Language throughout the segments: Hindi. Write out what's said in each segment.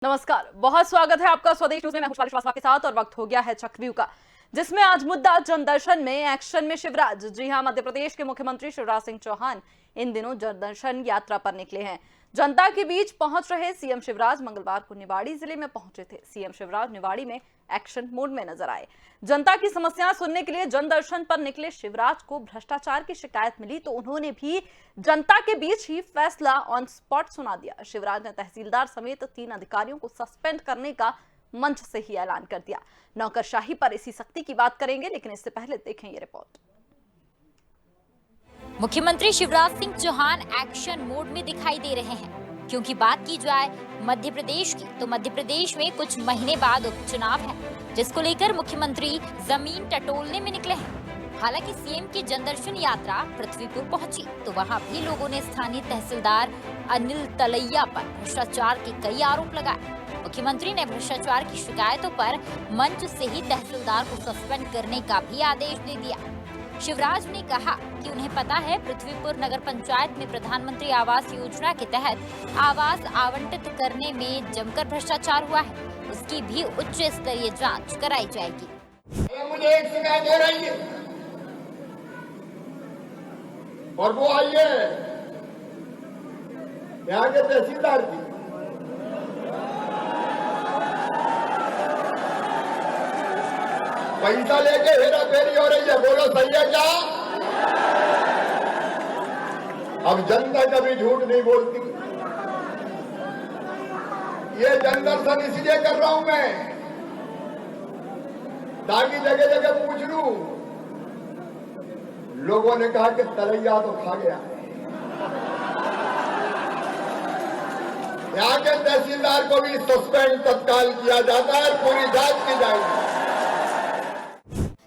नमस्कार, बहुत स्वागत है आपका स्वदेश न्यूज में। मैं हूं शिवाली श्रीवास्तव के साथ और वक्त हो गया है चक्रव्यूह का, जिसमें आज मुद्दा जनदर्शन में एक्शन में शिवराज। जी हां, मध्य प्रदेश के मुख्यमंत्री शिवराज सिंह चौहान इन दिनों जनदर्शन यात्रा पर निकले हैं। जनता के बीच पहुंच रहे सीएम शिवराज मंगलवार को निवाड़ी जिले में पहुंचे थे। सीएम शिवराज निवाड़ी में एक्शन मोड में नजर आए। जनता की समस्याएं सुनने के लिए जनदर्शन पर निकले शिवराज को भ्रष्टाचार की शिकायत मिली तो उन्होंने भी जनता के बीच ही फैसला ऑन स्पॉट सुना दिया। शिवराज ने तहसीलदार समेत 3 अधिकारियों को सस्पेंड करने का मंच से ही ऐलान कर दिया। नौकरशाही पर इसी सख्ती की बात करेंगे, लेकिन इससे पहले देखें ये रिपोर्ट। मुख्यमंत्री शिवराज सिंह चौहान एक्शन मोड में दिखाई दे रहे हैं, क्योंकि बात की जाए मध्य प्रदेश की तो मध्य प्रदेश में कुछ महीने बाद उपचुनाव है, जिसको लेकर मुख्यमंत्री जमीन टटोलने में निकले हैं। हालांकि सीएम की जनदर्शन यात्रा पृथ्वीपुर पहुंची तो वहां भी लोगों ने स्थानीय तहसीलदार अनिल तलैया पर भ्रष्टाचार के कई आरोप लगाए। मुख्यमंत्री ने भ्रष्टाचार की शिकायतों पर मंच से ही तहसीलदार को सस्पेंड करने का भी आदेश दे दिया। शिवराज ने कहा कि उन्हें पता है पृथ्वीपुर नगर पंचायत में प्रधानमंत्री आवास योजना के तहत आवास आवंटित करने में जमकर भ्रष्टाचार हुआ है, उसकी भी उच्च स्तरीय जांच कराई जाएगी। मुझे एक शिकायत हो रही है और वो आई है यहाँ के तहसीलदार की। पैसा लेके हेरा फेरी हो रही है, बोलो सही है क्या? अब जनता कभी झूठ नहीं बोलती। ये जनदर्शन इसलिए कर रहा हूं मैं ताकि जगह जगह पूछ लूं। लोगों ने कहा कि तलैया तो खा गया। यहाँ के तहसीलदार को भी सस्पेंड तत्काल किया जाता है, पूरी जांच की जाएगी।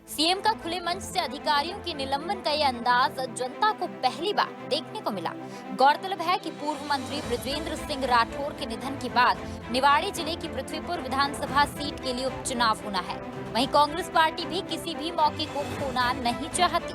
सीएम का खुले मंच से अधिकारियों के निलंबन का ये अंदाज जनता को पहली बार देखने को मिला। गौरतलब है कि पूर्व मंत्री बृजेंद्र सिंह राठौर के निधन के बाद निवाड़ी जिले की पृथ्वीपुर विधानसभा सीट के लिए उपचुनाव होना है। वहीं कांग्रेस पार्टी भी किसी भी मौके को खोना नहीं चाहती,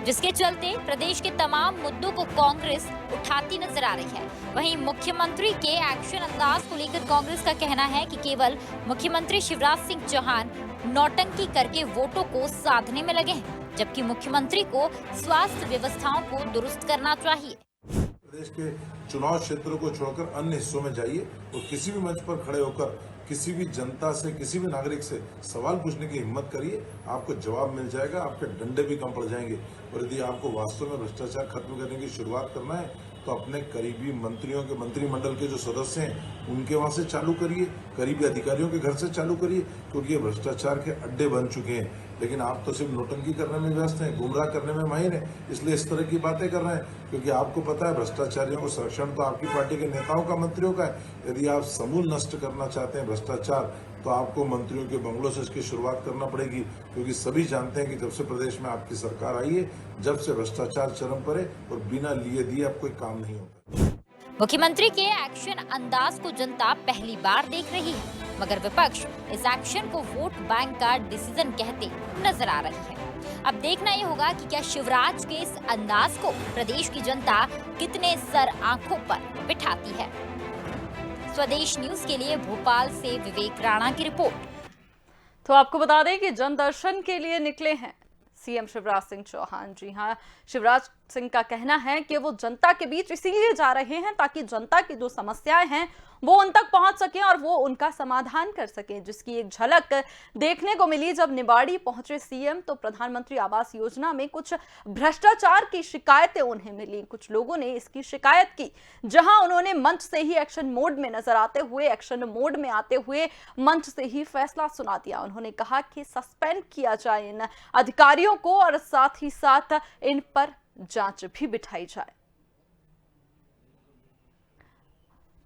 जिसके चलते प्रदेश के तमाम मुद्दों को कांग्रेस उठाती नजर आ रही है। वहीं मुख्यमंत्री के एक्शन अंदाज को लेकर कांग्रेस का कहना है कि केवल मुख्यमंत्री शिवराज सिंह चौहान नौटंकी करके वोटों को साधने में लगे हैं, जबकि मुख्यमंत्री को स्वास्थ्य व्यवस्थाओं को दुरुस्त करना चाहिए। प्रदेश के चुनाव क्षेत्रों को छोड़कर अन्य हिस्सों में जाइए और किसी भी मंच पर खड़े होकर किसी भी जनता से, किसी भी नागरिक से सवाल पूछने की हिम्मत करिए, आपको जवाब मिल जाएगा, आपके डंडे भी कम पड़ जाएंगे। और यदि आपको वास्तव में भ्रष्टाचार खत्म करने की शुरुआत करना है तो अपने करीबी मंत्रियों के, मंत्रिमंडल के जो सदस्य हैं उनके वहां से चालू करिए, करीबी अधिकारियों के घर से चालू करिए, क्योंकि ये भ्रष्टाचार के अड्डे बन चुके हैं। लेकिन आप तो सिर्फ नोटंकी करने में व्यस्त हैं, गुमराह करने में माहिर हैं, इसलिए इस तरह की बातें कर रहे हैं, क्योंकि आपको पता है भ्रष्टाचारियों को संरक्षण तो आपकी पार्टी के नेताओं का, मंत्रियों का है। यदि आप समूल नष्ट करना चाहते हैं भ्रष्टाचार, तो आपको मंत्रियों के बंगलों से इसकी शुरुआत करना पड़ेगी, क्योंकि सभी जानते हैं कि जब से प्रदेश में आपकी सरकार आई है, जब से भ्रष्टाचार चरम पर है और बिना लिए दिए अब कोई काम नहीं होता। मुख्यमंत्री के एक्शन अंदाज को जनता पहली बार देख रही है, मगर विपक्ष इस एक्शन को वोट बैंक का डिसीजन कहते नजर आ रही है। अब देखना ये होगा कि क्या शिवराज के इस अंदाज को प्रदेश की जनता कितने सर आंखों पर बिठाती है। स्वदेश न्यूज के लिए भोपाल से विवेक राणा की रिपोर्ट। तो आपको बता दें कि जनदर्शन के लिए निकले हैं सीएम शिवराज सिंह चौहान। जी हां, शिवराज सिंह का कहना है कि वो जनता के बीच इसीलिए जा रहे हैं ताकि जनता की जो समस्याएं हैं वो उन तक पहुंच सके और वो उनका समाधान कर सकें, जिसकी एक झलक देखने को मिली जब निवाड़ी पहुंचे सीएम। तो प्रधानमंत्री आवास योजना में कुछ भ्रष्टाचार की शिकायतें उन्हें मिली। कुछ लोगों ने इसकी शिकायत की, जहां उन्होंने मंच से ही एक्शन मोड में नजर आते हुए, एक्शन मोड में आते हुए मंच से ही फैसला सुना दिया। उन्होंने कहा कि सस्पेंड किया जाए इन अधिकारियों को और साथ ही साथ इन पर जांच भी बिठाई जाए।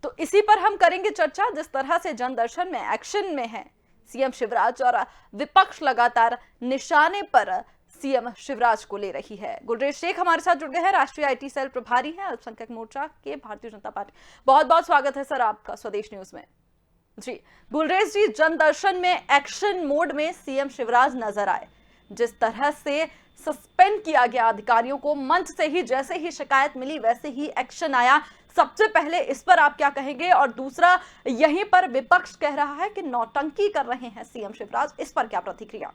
तो इसी पर हम करेंगे चर्चा। जिस तरह से जनदर्शन में एक्शन में है सीएम शिवराज और विपक्ष लगातार निशाने पर सीएम शिवराज को ले रही है। गुलरेज शेख हमारे साथ जुड़ गए हैं, राष्ट्रीय आईटी सेल प्रभारी हैं अल्पसंख्यक मोर्चा के भारतीय जनता पार्टी। बहुत बहुत स्वागत है सर आपका स्वदेश न्यूज में। जी गुलरेज जी, जनदर्शन में एक्शन मोड में सीएम शिवराज नजर आए। जिस तरह से सस्पेंड किया गया अधिकारियों को, मंच से ही जैसे ही शिकायत मिली वैसे ही एक्शन आया, सबसे पहले इस पर आप क्या कहेंगे, और दूसरा यहीं पर विपक्ष कह रहा है कि नौटंकी कर रहे हैं सीएम शिवराज, इस पर क्या प्रतिक्रिया?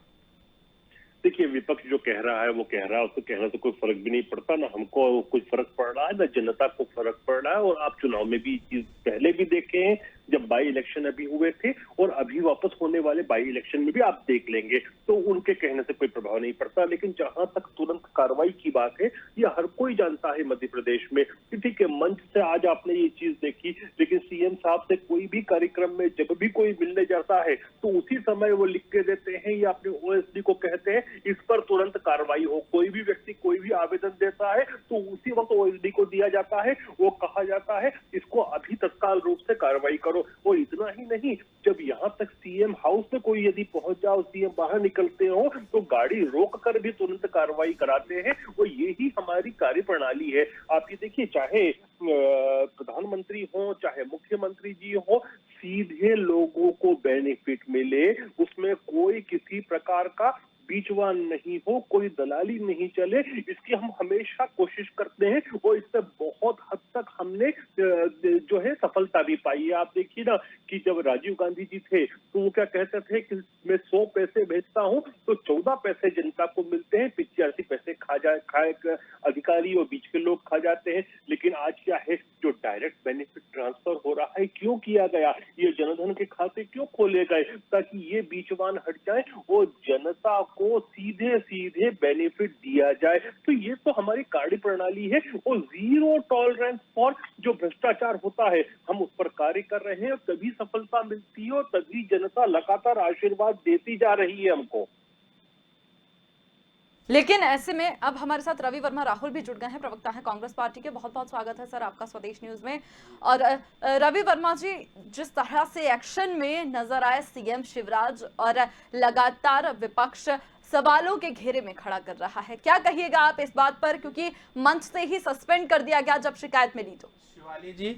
देखिए, विपक्ष जो कह रहा है वो कह रहा है, उसको कहने से कोई फर्क भी नहीं पड़ता, ना हमको कुछ फर्क पड़ रहा है, ना जनता को फर्क पड़ रहा है। और आप चुनाव में भी ये चीज पहले भी देखे हैं, जब बाई इलेक्शन अभी हुए थे, और अभी वापस होने वाले बाई इलेक्शन में भी आप देख लेंगे, तो उनके कहने से कोई प्रभाव नहीं पड़ता। लेकिन जहां तक तुरंत कार्रवाई की बात है, ये हर कोई जानता है मध्य प्रदेश में कि ठीक है, मंच से आज आपने ये चीज देखी, लेकिन सीएम साहब से कोई भी कार्यक्रम में जब भी कोई मिलने जाता है तो उसी समय वो लिख के देते हैं या अपने ओएसडी को कहते हैं इस पर तुरंत कार्रवाई हो। कोई भी व्यक्ति कोई भी आवेदन देता है तो उसी वक्त ओएसडी को दिया जाता है, वो कहा जाता है इसको अभी तत्काल रूप से कार्रवाई करो। और इतना ही नहीं, जब यहाँ तक सीएम हाउस में कोई यदि पहुंच जाओ, सीएम बाहर निकलते हो, तो गाड़ी रोक कर भी तुरंत कार्रवाई कराते हैं। और यही हमारी कार्यप्रणाली है। आप ये देखिए, चाहे प्रधानमंत्री हो चाहे मुख्यमंत्री जी हो, सीधे लोगों को बेनिफिट मिले, उसमें कोई किसी प्रकार का बीचवान नहीं हो, कोई दलाली नहीं चले, इसकी हम हमेशा कोशिश करते हैं। और इससे बहुत हद तक हमने जो है सफलता भी पाई है। आप देखिए ना कि जब राजीव गांधी जी थे तो वो क्या कहते थे कि मैं 100 पैसे भेजता हूं तो 14 पैसे जनता को मिलते हैं, 85 पैसे खाए अधिकारी और बीच के लोग खा जाते हैं। लेकिन आज क्या है, जो डायरेक्ट बेनिफिट ट्रांसफर हो रहा है, क्यों किया गया, ये जनधन के खाते क्यों खोले गए, ताकि ये बीचवान हट जाए और जनता को सीधे सीधे बेनिफिट दिया जाए। तो ये तो हमारी कार्यप्रणाली है। और जीरो टॉलरेंस फॉर जो भ्रष्टाचार होता है, हम उस पर कार्य कर रहे हैं। तभी सफलता मिलती है और तभी जनता लगातार आशीर्वाद देती जा रही है हमको। लेकिन ऐसे में अब हमारे साथ रवि वर्मा राहुल भी जुड़ गए हैं, प्रवक्ता हैं कांग्रेस पार्टी के। बहुत बहुत स्वागत है सर आपका स्वदेश न्यूज में। और रवि वर्मा जी, जिस तरह से एक्शन में नजर आए सीएम शिवराज और लगातार विपक्ष सवालों के घेरे में खड़ा कर रहा है, क्या कहिएगा आप इस बात पर, क्योंकि मंच से ही सस्पेंड कर दिया गया जब शिकायत मिली तो? शिवाली जी,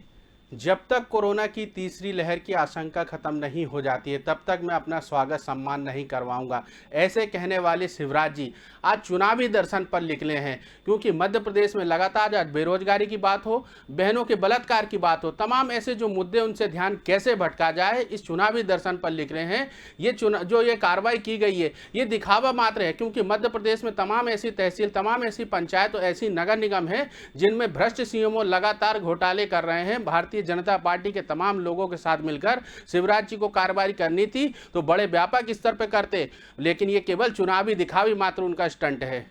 जब तक कोरोना की तीसरी लहर की आशंका खत्म नहीं हो जाती है तब तक मैं अपना स्वागत सम्मान नहीं करवाऊंगा, ऐसे कहने वाले शिवराज जी आज चुनावी दर्शन पर निकले हैं। क्योंकि मध्य प्रदेश में लगातार आज बेरोजगारी की बात हो, बहनों के बलात्कार की बात हो, तमाम ऐसे जो मुद्दे उनसे ध्यान कैसे भटका जाए, इस चुनावी दर्शन पर निकले हैं। ये जो ये कार्रवाई की गई है ये दिखावा मात्र है। क्योंकि मध्य प्रदेश में तमाम ऐसी तहसील, तमाम ऐसी पंचायत और ऐसी नगर निगम है जिनमें भ्रष्ट सीएमओ लगातार घोटाले कर रहे हैं। भारतीय जनता पार्टी के तमाम लोगों के साथ मिलकर शिवराज जी को कार्रवाई करनी थी तो बड़े व्यापक स्तर पर करते, लेकिन ये केवल चुनावी दिखावी मात्र उनका स्टंट है।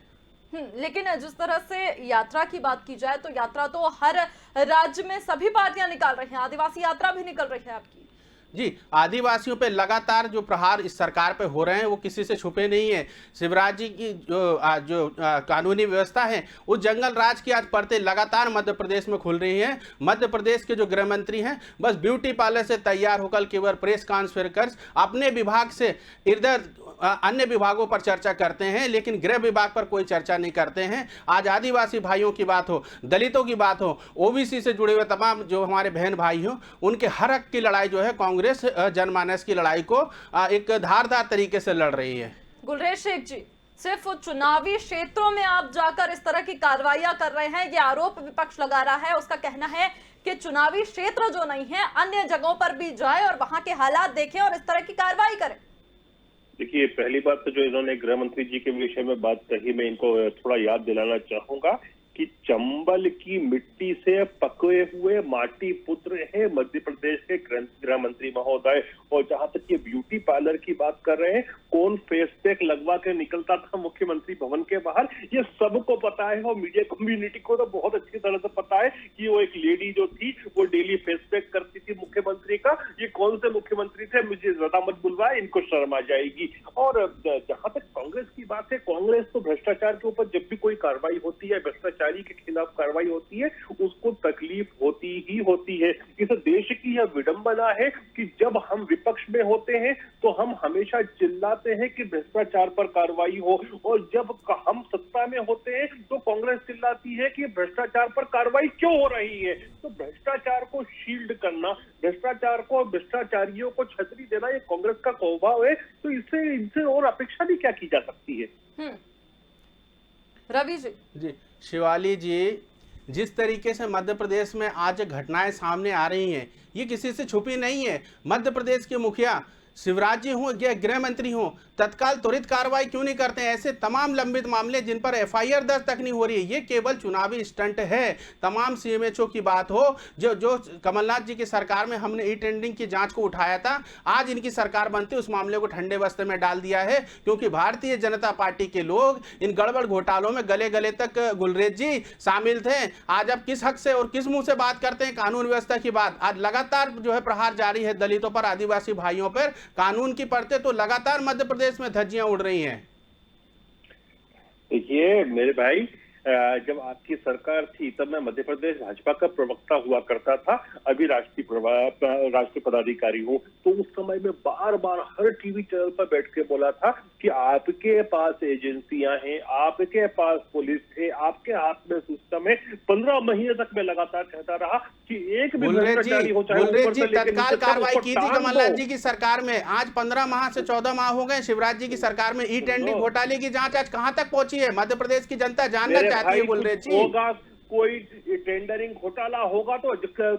लेकिन जिस तरह से यात्रा की बात की जाए तो यात्रा तो हर राज्य में सभी पार्टियां निकाल रही हैं, आदिवासी यात्रा भी निकल रही है आपकी। जी, आदिवासियों पे लगातार जो प्रहार इस सरकार पे हो रहे हैं वो किसी से छुपे नहीं है। शिवराज जी की जो कानूनी व्यवस्था है उस जंगल राज की आज परतें लगातार मध्य प्रदेश में खुल रही हैं। मध्य प्रदेश के जो गृह मंत्री हैं बस ब्यूटी पार्लर से तैयार होकर केवल प्रेस कॉन्फ्रेंस कर अपने विभाग से इधर अन्य विभागों पर चर्चा करते हैं, लेकिन गृह विभाग पर कोई चर्चा नहीं करते हैं। आज आदिवासी भाइयों की बात हो, दलितों की बात हो, ओबीसी से जुड़े हुए तमाम जो हमारे बहन भाई हो, उनके हर हक की लड़ाई जो है कांग्रेस जनमानस की लड़ाई को एक धारदार तरीके से लड़ रही है। गुलरेज शेख जी, सिर्फ चुनावी क्षेत्रों में आप जाकर इस तरह की कार्रवाइयां कर रहे हैं, ये आरोप विपक्ष लगा रहा है। उसका कहना है कि चुनावी क्षेत्र जो नहीं है अन्य जगहों पर भी जाए और वहां के हालात देखें और इस तरह की कार्रवाई करें। देखिए, पहली बात तो जो इन्होंने गृह मंत्री जी के विषय में बात कही, मैं इनको थोड़ा याद दिलाना चाहूंगा कि चंबल की मिट्टी से पके हुए माटी पुत्र है मध्य प्रदेश के गृह मंत्री महोदय। और जहां तक ये ब्यूटी पार्लर की बात कर रहे हैं, कौन फेस पैक लगवा के निकलता था मुख्यमंत्री भवन के बाहर, ये सबको पता है। और मीडिया कम्युनिटी को तो बहुत अच्छी तरह से पता है कि वो एक लेडी जो थी वो डेली फेस पैक करती थी मुख्यमंत्री का। ये कौन से मुख्यमंत्री थे, मुझे ज्यादा मत बुलवाए, इनको शर्म आ जाएगी। और जहां तक कांग्रेस की बात है, कांग्रेस तो भ्रष्टाचार के ऊपर जब भी कोई कार्रवाई होती है, भ्रष्टाचारी के खिलाफ कार्रवाई होती है, उसको तकलीफ होती ही होती है। इस देश की यह विडंबना है कि जब हम विपक्ष में होते हैं तो हम हमेशा चिल्लाते हैं कि भ्रष्टाचार पर कार्रवाई हो, और जब हम सत्ता में होते हैं तो कांग्रेस चिल्लाती है कि भ्रष्टाचार पर कार्रवाई क्यों हो रही है। तो भ्रष्टाचार को शील्ड करना, भ्रष्टाचार को, भ्रष्टाचारियों को छतरी देना, ये कांग्रेस का स्वभाव है। तो इससे इनसे और अपेक्षा भी क्या की जा सकती है। रवि जी। जी, शिवाली जी, जिस तरीके से मध्य प्रदेश में आज घटनाएं सामने आ रही हैं, ये किसी से छुपी नहीं है। मध्य प्रदेश के मुखिया शिवराज जी हों या गृह मंत्री हों, तत्काल त्वरित कार्रवाई क्यों नहीं करते हैं? ऐसे तमाम लंबित मामले जिन पर एफआईआर दर्ज तक नहीं हो रही है, ये केवल चुनावी स्टंट है। तमाम सीएमएचओ की बात हो, जो कमलनाथ जी की सरकार में हमने ई टेंडरिंग की जांच को उठाया था, आज इनकी सरकार बनते उस मामले को ठंडे बस्ते में डाल दिया है, क्योंकि भारतीय जनता पार्टी के लोग इन गड़बड़ घोटालों में गले गले तक गुलरेज जी शामिल थे। आज अब किस हक से और किस मुंह से बात करते हैं कानून व्यवस्था की बात? आज लगातार जो है प्रहार जारी है दलितों पर, आदिवासी भाइयों पर। कानून की परतें तो लगातार मध्य प्रदेश में धज्जियां उड़ रही हैं। देखिए मेरे भाई, जब आपकी सरकार थी तब मैं मध्य प्रदेश भाजपा का प्रवक्ता हुआ करता था, अभी राष्ट्रीय पदाधिकारी हूँ। तो उस समय में बार बार हर टीवी चैनल पर बैठ के बोला था कि आपके पास एजेंसियां हैं, आपके पास पुलिस है, आपके हाथ में सिस्टम है। 15 महीने तक मैं लगातार कहता रहा कि एक भी भ्रष्टाचारी हो चाहे ऊपर से लेकर तत्काल कार्रवाई की थी कमलनाथ जी की सरकार में। आज 15 माह से 14 माह हो गए शिवराज जी की सरकार में। ई टेंडरिंग घोटाले की जांच आज कहां तक पहुंची है? मध्य प्रदेश की जनता जानना चाहती है गुलरेज जी। होगा कोई टेंडरिंग घोटाला होगा तो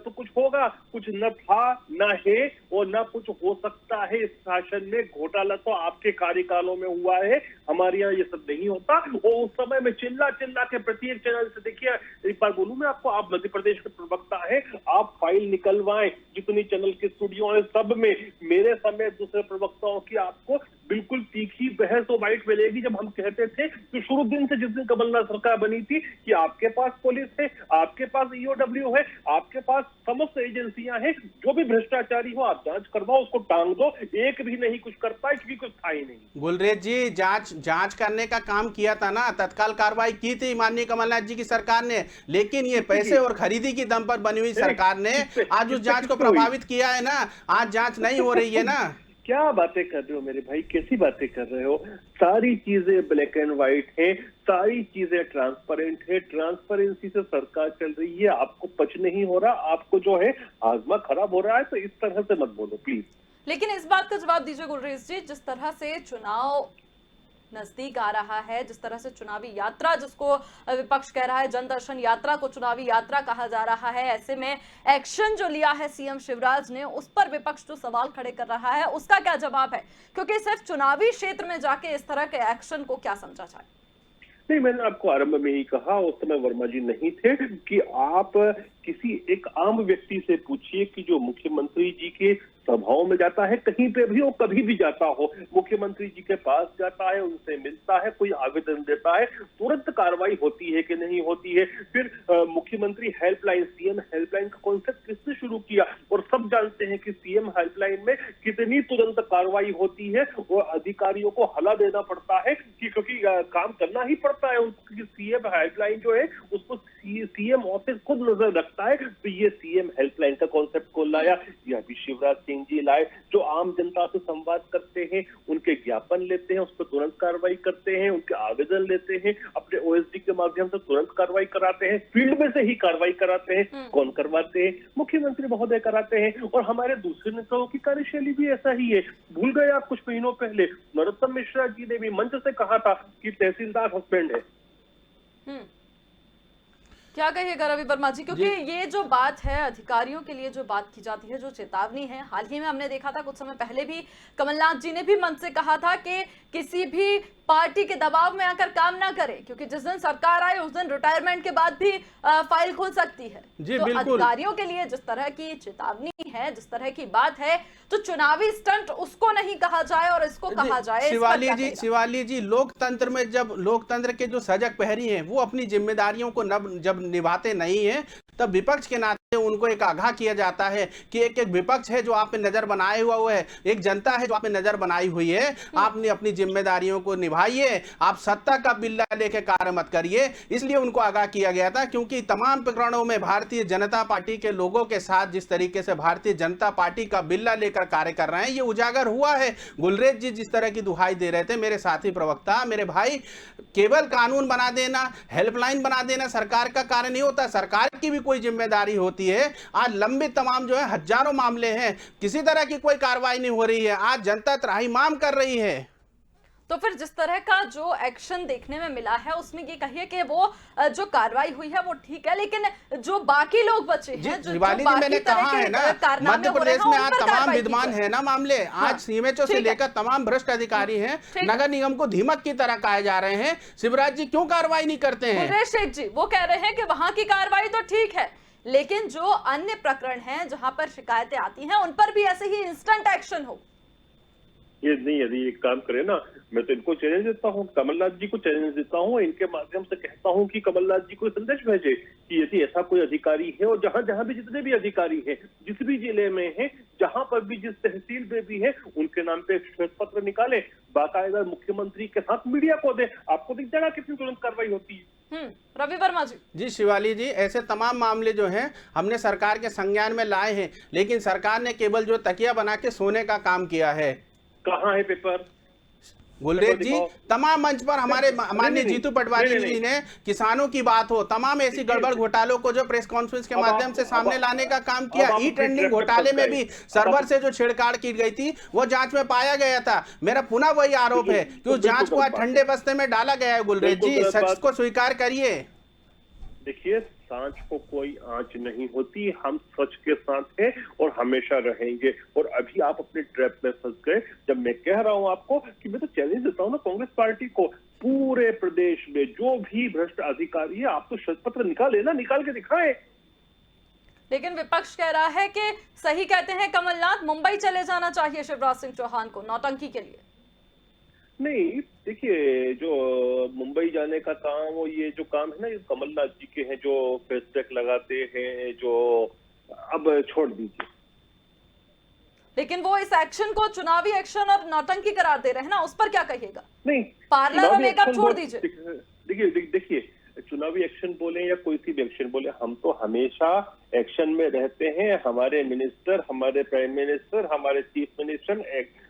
कुछ होगा, कुछ न था न है और न कुछ हो सकता है। इस शासन में घोटाला तो आपके कार्यकालों में हुआ है, हमारे यहाँ ये सब नहीं होता। और उस समय में चिल्ला चिल्ला के प्रत्येक चैनल से, देखिए एक बार बोलूं मैं आपको, आप मध्य प्रदेश के प्रवक्ता है, आप फाइल निकलवाएं जितनी चैनल के स्टूडियो है सब में, मेरे समेत दूसरे प्रवक्ताओं की आपको बिल्कुल तीखी बहस और बाइट मिलेगी। जब हम कहते थे कि शुरू दिन से जिस दिन कमलनाथ सरकार बनी थी कि आपके पास पुलिस है, आपके पास ईओडब्ल्यू है, आपके पास समस्त एजेंसियां हैं, जो भी भ्रष्टाचारी हो आप जांच करवाओ, उसको टांग दो। एक भी नहीं कुछ कर पाए क्योंकि कुछ था ही नहीं। गुलरेज जी, जांच करने का काम किया था ना, तत्काल कार्रवाई की थी माननीय कमलनाथ जी की सरकार ने, लेकिन ये पैसे और खरीदी की दम पर बनी हुई सरकार ने आज उस जांच को प्रभावित किया है ना। आज जांच नहीं हो रही है ना। क्या बातें कर रहे हो मेरे भाई, कैसी बातें कर रहे हो? सारी चीजें ब्लैक एंड व्हाइट है, सारी चीजें ट्रांसपेरेंट है, ट्रांसपेरेंसी से सरकार चल रही है। आपको पच नहीं हो रहा, आपको जो है आजमा खराब हो रहा है, तो इस तरह से मत बोलो प्लीज। लेकिन इस बात का जवाब दीजिए गुलरेज जी, जिस तरह से चुनाव नजदीक आ रहा है, जिस तरह से चुनावी यात्रा, जिसको विपक्ष कह रहा है जनदर्शन यात्रा को चुनावी यात्रा कहा जा रहा है, ऐसे में एक्शन जो लिया है सीएम शिवराज ने, उस पर विपक्ष जो सवाल खड़े कर रहा है उसका क्या जवाब है? क्योंकि सिर्फ चुनावी क्षेत्र में जाके इस तरह के एक्शन को क्या समझा जाए? नहीं, मैंने आपको आरंभ में ही कहा, उस समय वर्मा जी नहीं थे, कि आप किसी एक आम व्यक्ति से पूछिए कि जो मुख्यमंत्री जी के सभाओं में जाता है, कहीं पे भी हो, कभी भी जाता हो, मुख्यमंत्री जी के पास जाता है, उनसे मिलता है, कोई आवेदन देता है, तुरंत कार्रवाई होती है कि नहीं होती है? फिर मुख्यमंत्री हेल्पलाइन, सीएम हेल्पलाइन का कॉन्सेप्ट किसने शुरू किया? और सब जानते हैं कि सीएम हेल्पलाइन में कितनी तुरंत कार्रवाई होती है और अधिकारियों को हला देना पड़ता है कि क्योंकि काम करना ही पड़ता है उनको। सीएम हेल्पलाइन जो है उसको सीएम ऑफिस खुद नजर रखता है। तो ये सीएम हेल्पलाइन का कॉन्सेप्ट कौन लाया? यह भी शिवराज सिंह जी लाए, जो आम जनता से संवाद करते हैं, उनके ज्ञापन लेते हैं, उस पर तुरंत कार्रवाई करते हैं, उनके आवेदन लेते हैं, अपने ओएसडी के माध्यम से तुरंत कार्रवाई कराते हैं, फील्ड में से ही कार्रवाई कराते हैं। कौन करवाते हैं? मुख्यमंत्री महोदय कराते हैं। और हमारे दूसरे नेताओं की कार्यशैली भी ऐसा ही है। भूल गए आप, कुछ महीनों पहले नरोत्तम मिश्रा जी ने भी मंच से कहा था कि तहसीलदार सस्पेंड है। क्या कहिएगा रवि वर्मा जी? क्योंकि ये जो बात है, अधिकारियों के लिए जो बात की जाती है, जो चेतावनी है, हाल ही में हमने देखा था, कुछ समय पहले भी कमलनाथ जी ने भी मंच से कहा था कि किसी भी पार्टी के दबाव में आकर काम ना करें, क्योंकि जिस दिन सरकार आए उस दिन रिटायरमेंट के बाद भी फाइल खुल सकती है। जी, तो बिल्कुल। अधिकारियों के लिए जिस तरह की चेतावनी है, जिस तरह की बात है, तो चुनावी स्टंट उसको नहीं कहा जाए और इसको कहा जाए। शिवाली जी, लोकतंत्र में जब लोकतंत्र के जो सजग प्रहरी हैं वो अपनी जिम्मेदारियों को जब निभाते नहीं है, तब विपक्ष के नाते उनको एक आगाह किया जाता है कि एक विपक्ष है जो आप पे नजर बनाए हुआ है, एक जनता है जो आप पे नजर बनाई हुई है। आपने अपनी जिम्मेदारियों को निभाइए, आप सत्ता का बिल्ला लेके कार्य मत करिए। इसलिए उनको आगाह किया गया था, क्योंकि तमाम प्रकरणों में भारतीय जनता पार्टी के लोगों के साथ जिस तरीके से भारतीय जनता पार्टी का बिल्ला लेकर कार्य कर रहे हैं, ये उजागर हुआ है। गुलरेज जी जिस तरह की दुहाई दे रहे थे, मेरे साथी प्रवक्ता, मेरे भाई, केवल कानून बना देना, हेल्पलाइन बना देना सरकार का कार्य नहीं होता, सरकार की भी कोई जिम्मेदारी होती है। आज लंबित तमाम जो है हजारों मामले हैं, किसी तरह की कोई कार्रवाई नहीं हो रही है। आज जनता त्राहिमाम कर रही है। तो फिर जिस तरह का जो एक्शन देखने में मिला है उसमें ये कहिए कि वो जो कार्रवाई हुई है वो ठीक है, लेकिन जो बाकी लोग बचे हैं, जो शिवाली जी, बाकी मैंने तरह कहा के है ना, कारनामे मध्य हो रहे प्रदेश हैं, में उन आज पर तमाम कार्रवाई की विद्वान जाए। है ना मामले, हाँ, आज सीएमएचओ से ठीक है। लेकर तमाम भ्रष्ट अधिकारी हैं, ठीक। नगर निगम को धीमक की तरह कहे जा रहे हैं। शिवराज जी क्यों कार्रवाई नहीं करते हैं? गुलरेज शेख जी वो कह रहे हैं कि वहां की कार्रवाई तो ठीक है, लेकिन जो अन्य प्रकरण हैं जहां पर शिकायतें आती हैं उन पर भी ऐसे ही इंस्टेंट एक्शन हो। ये नहीं, यदि एक काम करे ना, मैं तो इनको चैलेंज देता हूँ, कमलनाथ जी को चैलेंज देता हूँ, इनके माध्यम से कहता हूँ कि कमलनाथ जी को संदेश भेजे कि यदि ऐसा कोई अधिकारी है, और जहां जहां भी जितने भी अधिकारी हैं, जिस भी जिले में हैं, जहां पर भी जिस तहसील में भी है, उनके नाम पे एक श्वेत पत्र निकाले, बाकायदा मुख्यमंत्री के साथ मीडिया को दे, आपको दिख जाएगा कितनी तुरंत कार्रवाई होती है। रवि वर्मा जी। जी शिवाली जी, ऐसे तमाम मामले जो हैं हमने सरकार के संज्ञान में लाए हैं, लेकिन सरकार ने केवल जो तकिया बना के सोने का काम किया है। कहाँ है पेपर? गुलरेज जी, तमाम मंच पर हमारे माननीय जीतू पटवारी जी ने किसानों की बात हो, तमाम ऐसी गड़बड़ घोटालों को जो प्रेस कॉन्फ्रेंस के माध्यम से सामने लाने का काम किया। ई टेंडरिंग घोटाले में भी सर्वर से जो छेड़छाड़ की गई थी वो जांच में पाया गया था। मेरा पुनः वही आरोप है कि उस जांच को आज ठंडे बस्ते में डाला गया है। गुलरेज जी, सच को स्वीकार करिए। देखिए, सांच को कोई आंच नहीं होती, हम सच के साथ हैं और हमेशा रहेंगे। और अभी आप अपने ट्रैप में फंस गए, जब मैं कह रहा हूं आपको कि मैं तो चैलेंज देता हूं ना कांग्रेस पार्टी को, पूरे प्रदेश में जो भी भ्रष्ट अधिकारी है, आप तो श्वेत पत्र निकाले ना, निकाल के दिखाएं। लेकिन विपक्ष कह रहा है कि सही कहते हैं कमलनाथ, मुंबई चले जाना चाहिए शिवराज सिंह चौहान को नौटंकी के लिए। नहीं, देखिए, जो मुंबई जाने का काम, वो ये जो काम है ना, ये कमलनाथ जी के हैं, जो फेस टैग लगाते हैं, जो अब छोड़ दीजिए। लेकिन वो इस एक्शन को चुनावी एक्शन और नौटंकी करार दे रहे हैं ना, उस पर क्या कहिएगा? नहीं, पार्लर में मेकअप छोड़ दीजिए। देखिए, चुनावी एक्शन बोले या कोई सी भी एक्शन बोले, हम तो हमेशा एक्शन में रहते हैं। हमारे मिनिस्टर, हमारे प्राइम मिनिस्टर, हमारे चीफ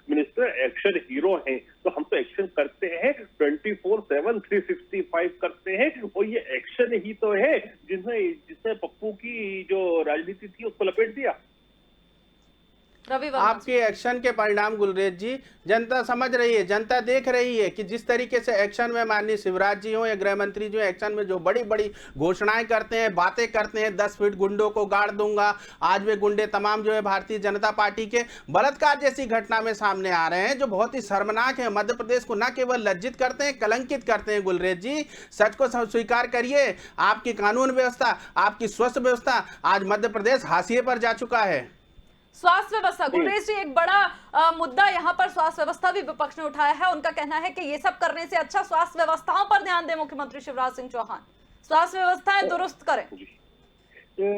मिनिस्टर एक्शन हीरो हैं, तो हम तो एक्शन करते हैं 24/7 365 करते हैं। और ये एक्शन ही तो है जिसने पप्पू की जो राजनीति थी उसको लपेट दिया। रवि वर्मा आपके एक्शन के परिणाम गुलरेज जी जनता समझ रही है, जनता देख रही है कि जिस तरीके से एक्शन में माननीय शिवराज जी हो या गृह मंत्री जो एक्शन में जो बड़ी बड़ी घोषणाएं करते हैं, बातें करते हैं, 10 फीट गुंडों को गाड़ दूंगा, आज वे गुंडे तमाम जो है भारतीय जनता पार्टी के बलात्कार जैसी घटना में सामने आ रहे हैं, जो बहुत ही शर्मनाक है। मध्य प्रदेश को न केवल लज्जित करते हैं, कलंकित करते हैं। गुलरेज जी, सच को स्वीकार करिए, आपकी कानून व्यवस्था, आपकी स्वास्थ्य व्यवस्था आज मध्य प्रदेश हाशिए पर जा चुका है। स्वास्थ्य व्यवस्था, गुलरेज जी, एक बड़ा मुद्दा यहाँ पर स्वास्थ्य व्यवस्था भी विपक्ष ने उठाया है। उनका कहना है कि ये सब करने से अच्छा स्वास्थ्य व्यवस्थाओं पर ध्यान दे मुख्यमंत्री शिवराज सिंह चौहान, स्वास्थ्य व्यवस्थाएं दुरुस्त करें।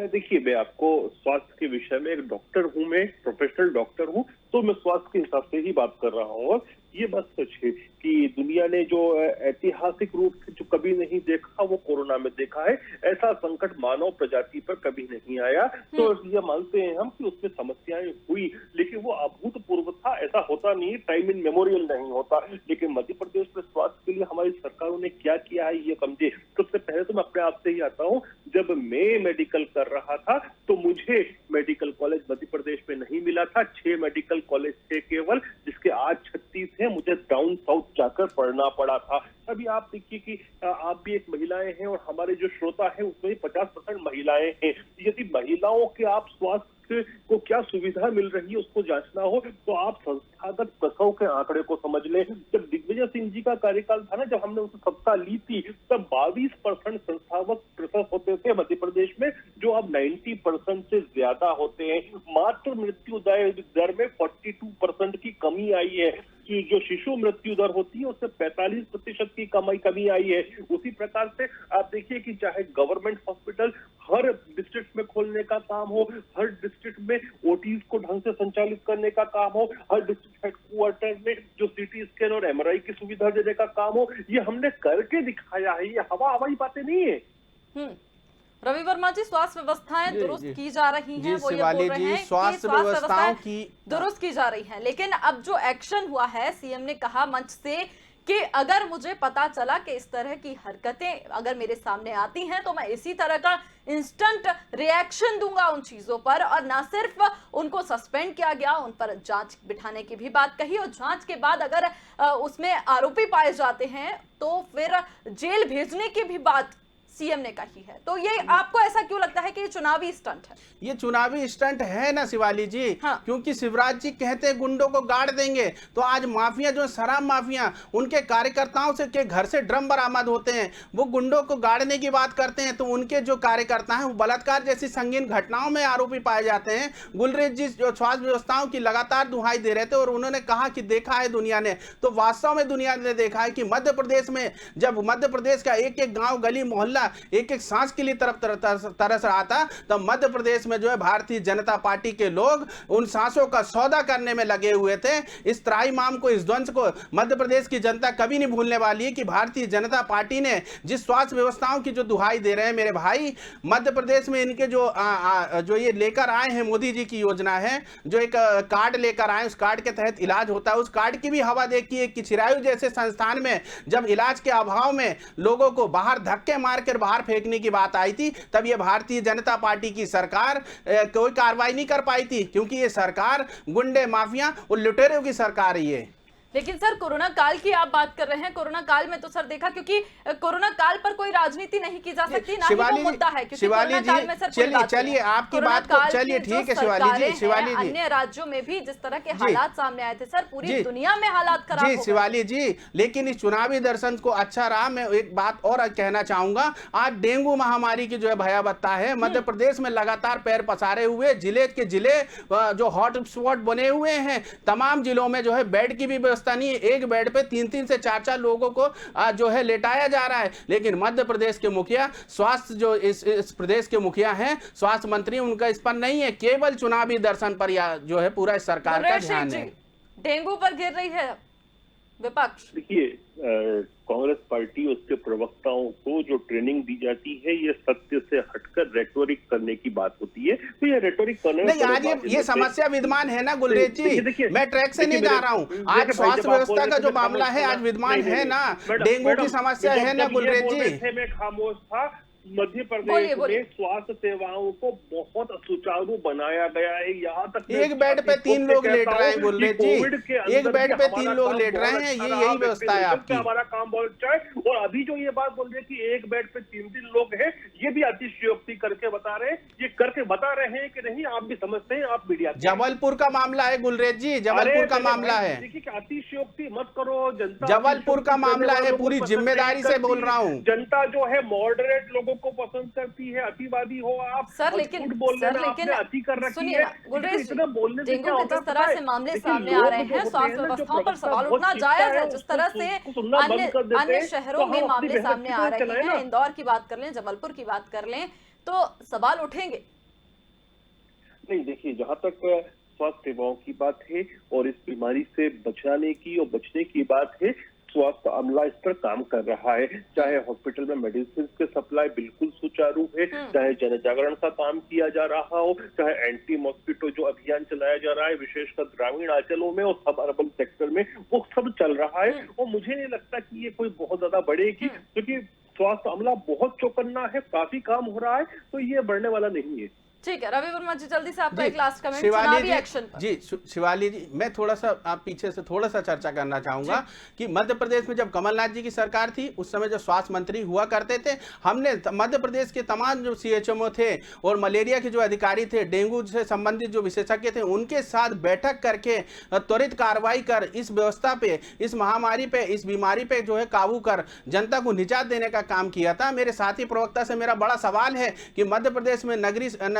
देखिए, मैं आपको स्वास्थ्य के विषय में एक डॉक्टर हूं, मैं प्रोफेशनल डॉक्टर हूं, तो मैं स्वास्थ्य के हिसाब से ही बात कर रहा हूं। और ये बात सच है कि दुनिया ने जो ऐतिहासिक रूप से जो कभी नहीं देखा वो कोरोना में देखा है। ऐसा संकट मानव प्रजाति पर कभी नहीं आया। तो ये मानते हैं हम कि उसमें समस्याएं हुई, लेकिन वो अभूतपूर्व था, ऐसा होता नहीं, टाइम इन मेमोरियल नहीं होता। लेकिन मध्य प्रदेश में स्वास्थ्य के लिए हमारी सरकारों ने क्या किया है ये समझे। सबसे पहले तो मैं अपने आप से ही आता हूँ, जब मैं मेडिकल कर रहा था तो मुझे मेडिकल कॉलेज मध्य प्रदेश में नहीं मिला था। 6 मेडिकल कॉलेज थे केवल, जिसके आज 36 है। मुझे डाउन साउथ जाकर पढ़ना पड़ा था। अभी आप देखिए कि आप भी एक महिलाएं हैं और हमारे जो श्रोता हैं उसमें 50% महिलाएं हैं। यदि महिलाओं के आप स्वास्थ्य को क्या सुविधा मिल रही है उसको जांचना हो तो आप संस्थागत प्रसव के आंकड़े को समझ लें। जब दिग्विजय सिंह जी का कार्यकाल था ना, जब हमने उससे सत्ता ली थी, तब 22% संस्थागत प्रसव होते थे मध्य प्रदेश में, जो अब 90% से ज्यादा होते हैं। मातृ मृत्यु दर में 42% की कमी आई है। जो शिशु मृत्यु दर होती है उससे 45% की कमी आई है। उसी प्रकार से आप देखिए कि चाहे गवर्नमेंट हॉस्पिटल हर डिस्ट्रिक्ट में खोलने का काम हो, हर डिस्ट्रिक्ट में ओटीज को ढंग से संचालित करने का काम हो, हर डिस्ट्रिक्ट हेडक्वार्टर में जो सीटी स्कैन और एमआरआई की सुविधा देने का काम हो, ये हमने करके दिखाया है। ये हवाई बातें नहीं है। रवि वर्मा जी, स्वास्थ्य व्यवस्थाएं दुरुस्त की जा रही हैं, वो ये बोल रहे हैं कि स्वास्थ्य व्यवस्थाएं दुरुस्त की जा रही हैं। लेकिन अब जो एक्शन हुआ है, सीएम ने कहा मंच से कि अगर मुझे पता चला कि इस तरह की हरकतें अगर मेरे सामने आती हैं तो मैं इसी तरह का इंस्टेंट रिएक्शन दूंगा उन चीजों पर। और ना सिर्फ उनको सस्पेंड किया गया, उन पर जांच बिठाने की भी बात कही, और जांच के बाद अगर उसमें आरोपी पाए जाते हैं तो फिर जेल भेजने की भी बात सीएम ने कही है। तो ये आपको ऐसा क्यों लगता है कि ये चुनावी स्टंट है? ये चुनावी स्टंट है ना शिवाली जी। हाँ। क्योंकि शिवराज जी कहते हैं गुंडों को गाड़ देंगे, तो आज माफिया जो शराब माफिया उनके कार्यकर्ताओं से के घर से ड्रम बरामद होते हैं, वो गुंडों को गाड़ने की बात करते हैं, तो उनके जो कार्यकर्ता हैं वो बलात्कार जैसी संगीन घटनाओं में आरोपी पाए जाते हैं। गुलरेज जी जो स्वास्थ्य व्यवस्थाओं की लगातार दुहाई दे रहे थे और उन्होंने कहा कि देखा है दुनिया ने, तो वास्तव में दुनिया ने देखा है कि मध्य प्रदेश में जब मध्य प्रदेश का एक एक गांव गली मोहल्ला एक एक सांस के लिए तरस रहा था, तब मध्य प्रदेश में जो है भारतीय जनता पार्टी के लोग उन सांसों का सौदा करने में लगे हुए थे। इस त्राहिमाम को, इस ध्वंस को मध्य प्रदेश की जनता कभी नहीं भूलने वाली है कि भारतीय जनता पार्टी ने जिस स्वास्थ्य व्यवस्थाओं की जो दुहाई दे रहे हैं मेरे भाई, मध्य प्रदेश में इनके जो ये लेकर आए हैं मोदी जी की योजना है, जो एक कार्ड लेकर आए, उस कार्ड के तहत इलाज होता है, उस कार्ड की भी हवा देखी है कि चिरायु जैसे संस्थान में जब इलाज के अभाव में लोगों को बाहर धक्के मारकर बाहर फेंकने की बात आई थी, तब ये भारतीय जनता पार्टी की सरकार कोई कार्रवाई नहीं कर पाई थी, क्योंकि ये सरकार गुंडे माफिया और लुटेरों की सरकार ही है। लेकिन सर कोरोना काल की आप बात कर रहे हैं, कोरोना काल में तो सर देखा, क्योंकि कोरोना काल पर कोई राजनीति नहीं की जा सकती, ना ही वो मुद्दा है, क्योंकि कोरोना काल में सर चलिए आपकी बात को चलिए ठीक है शिवाली जी, अन्य राज्यों में भी जिस तरह के हालात सामने आए थे सर, पूरी दुनिया में हालात खराब हो गए। शिवाली जी, लेकिन इस चुनावी दर्शन को अच्छा रहा। मैं एक बात और कहना चाहूंगा, आज डेंगू महामारी की जो है भयावहता है, मध्य प्रदेश में लगातार पैर पसारे हुए जिले के जिले जो हॉट स्पॉट बने हुए हैं, तमाम जिलों में जो है बेड की भी नहीं, एक बेड पे 3-3 से 4-4 लोगों को जो है लेटाया जा रहा है। लेकिन मध्य प्रदेश के मुखिया, स्वास्थ्य जो इस प्रदेश के मुखिया हैं, स्वास्थ्य मंत्री, उनका इस पर नहीं है, केवल चुनावी दर्शन पर या जो है पूरा सरकार का ध्यान है। डेंगू पर गिर रही है विपक्ष। देखिए, कांग्रेस पार्टी, उसके प्रवक्ताओं को जो ट्रेनिंग दी जाती है, ये सत्य से हटकर रेटोरिक करने की बात होती है, तो ये रेटोरिक करने नहीं, आज ये समस्या विद्यमान है ना गुलरेज जी, मैं ट्रैक से नहीं जा रहा हूँ। आज स्वास्थ्य व्यवस्था का जो मामला है आज विद्यमान है ना, डेंगू की समस्या है ना गुलरेज जी। मैं खामोश था। मध्य प्रदेश में स्वास्थ्य सेवाओं को बहुत सुचारू बनाया गया है, यहाँ तक एक बेड पे 3 लोग लेट रहे हैं गुलरेज जी, एक बेड पे 3 लोग लेट रहे हैं, ये यही व्यवस्था है आपकी। हमारा काम बहुत अच्छा है। और अभी जो ये बात बोल रहे हैं कि एक बेड पे 3-3 लोग हैं, ये भी अतिशयोक्ति करके बता रहे हैं, ये करके बता रहे हैं कि नहीं, आप भी समझते हैं, आप मीडिया। जबलपुर का मामला है गुलरेज जी, जबलपुर का मामला है। देखिए, अतिशयोक्ति मत करो, जनता जबलपुर का मामला है, पूरी जिम्मेदारी से बोल रहा हूँ। जनता जो है मॉडरेट लोगों को पसंद करती है, अतिवादी हो आप सर, लेकिन अति कर रखी है। गुलरेज, डेंगू के जिस तरह से मामले सामने आ रहे हैं, स्वास्थ्य व्यवस्थाओं पर सवाल उठना जायज है। जिस तरह से अन्य शहरों में मामले सामने आ रहे हैं, इंदौर की बात कर लें, जबलपुर की बात कर लें, तो सवाल उठेंगे। नहीं, देखिए, जहां तक स्वास्थ्य सेवाओं की बात है और इस बीमारी से बचाने की और बचने की बात है, स्वास्थ्य अमला इस पर काम कर रहा है। चाहे हॉस्पिटल में मेडिसिन के सप्लाई बिल्कुल सुचारू है, चाहे जन जागरण का काम किया जा रहा हो, चाहे एंटी मॉस्किटो जो अभियान चलाया जा रहा है विशेषकर ग्रामीण अंचलों में और सब अर्बन सेक्टर में, वो सब चल रहा है। और मुझे नहीं लगता कि ये कोई बहुत ज्यादा बढ़ेगी, क्योंकि स्वास्थ्य अमला बहुत चौकन्ना है, काफी काम हो रहा है, तो ये बढ़ने वाला नहीं है। ठीक है, रवि वर्मा जी, जल्दी से आपका एक लास्ट कमेंट चुनावी एक्शन पर। जी शिवाली जी, मैं थोड़ा सा आप पीछे से थोड़ा सा चर्चा करना चाहूंगा कि मध्य प्रदेश में जब कमलनाथ जी की सरकार थी, उस समय जो स्वास्थ्य मंत्री हुआ करते थे, हमने मध्य प्रदेश के तमाम जो CHMO थे और मलेरिया के जो अधिकारी थे, डेंगू से संबंधित जो विशेषज्ञ थे, उनके साथ बैठक करके त्वरित कार्रवाई कर इस व्यवस्था पे, इस महामारी पे, इस बीमारी पे जो है काबू कर जनता को निजात देने का काम किया था। मेरे साथी प्रवक्ता से मेरा बड़ा सवाल है कि मध्य प्रदेश में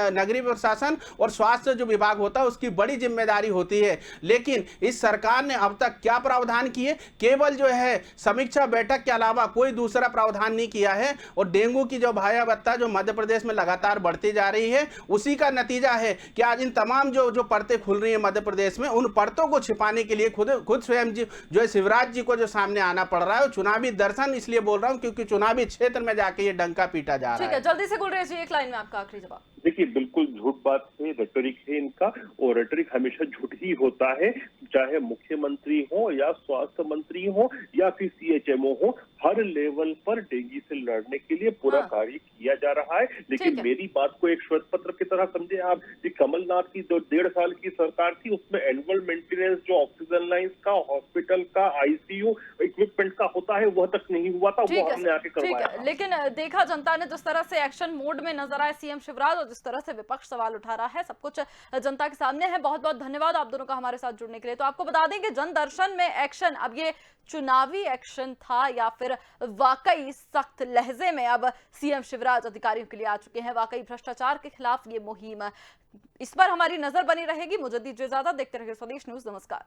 नगरीय प्रशासन और स्वास्थ्य जो विभाग होता है उसकी बड़ी जिम्मेदारी होती है, लेकिन इस सरकार ने अब तक क्या प्रावधान किए? केवल जो है समीक्षा बैठक के अलावा कोई दूसरा प्रावधान नहीं किया है। और डेंगू की जो भयावहता जो मध्य प्रदेश में लगातार बढ़ती जा रही है, उसी का नतीजा है कि आज इन तमाम जो परतें खुल रही है मध्य प्रदेश में, उन परतों को छिपाने के लिए खुद स्वयं जी जो है शिवराज जी को जो सामने आना पड़ रहा है। चुनावी दर्शन इसलिए बोल रहा हूं क्योंकि चुनावी क्षेत्र में जाके ये डंका पीटा जा रहा है। ठीक है, जल्दी से गुलरेज जी, एक लाइन में आपका आखिरी जवाब। देखिए, बिल्कुल झूठ बात है, रेटोरिक है इनका, और रेटोरिक हमेशा झूठ ही होता है। चाहे मुख्यमंत्री हो या स्वास्थ्य मंत्री हो या फिर CHMO हो, हर लेवल पर डेंगू से लड़ने के लिए पूरा कार्य किया जा रहा है। लेकिन मेरी बात को एक श्वेत पत्र की तरह समझे आप कि कमलनाथ की जो 1.5 साल की सरकार थी उसमें एनुअल मेंटेनेंस जो ऑक्सीजन लाइंस का, हॉस्पिटल का, ICU इक्विपमेंट का होता है वह तक नहीं हुआ था, वो हमने आके करवाया। लेकिन देखा जनता ने जिस तरह से एक्शन मोड में नजर आए सीएम शिवराज और जिस तरह से विपक्ष सवाल उठा रहा है, सब कुछ जनता के सामने है। बहुत बहुत धन्यवाद आप दोनों का हमारे साथ जुड़ने के लिए। तो आपको बता दें कि जन दर्शन में एक्शन अब ये चुनावी एक्शन था या फिर वाकई सख्त लहजे में अब सीएम शिवराज अधिकारियों के लिए आ चुके हैं। वाकई भ्रष्टाचार के खिलाफ ये मुहिम, इस पर हमारी नजर बनी रहेगी। मुझे दीजिए इजाजत, देखते रहिए स्वदेश न्यूज। नमस्कार।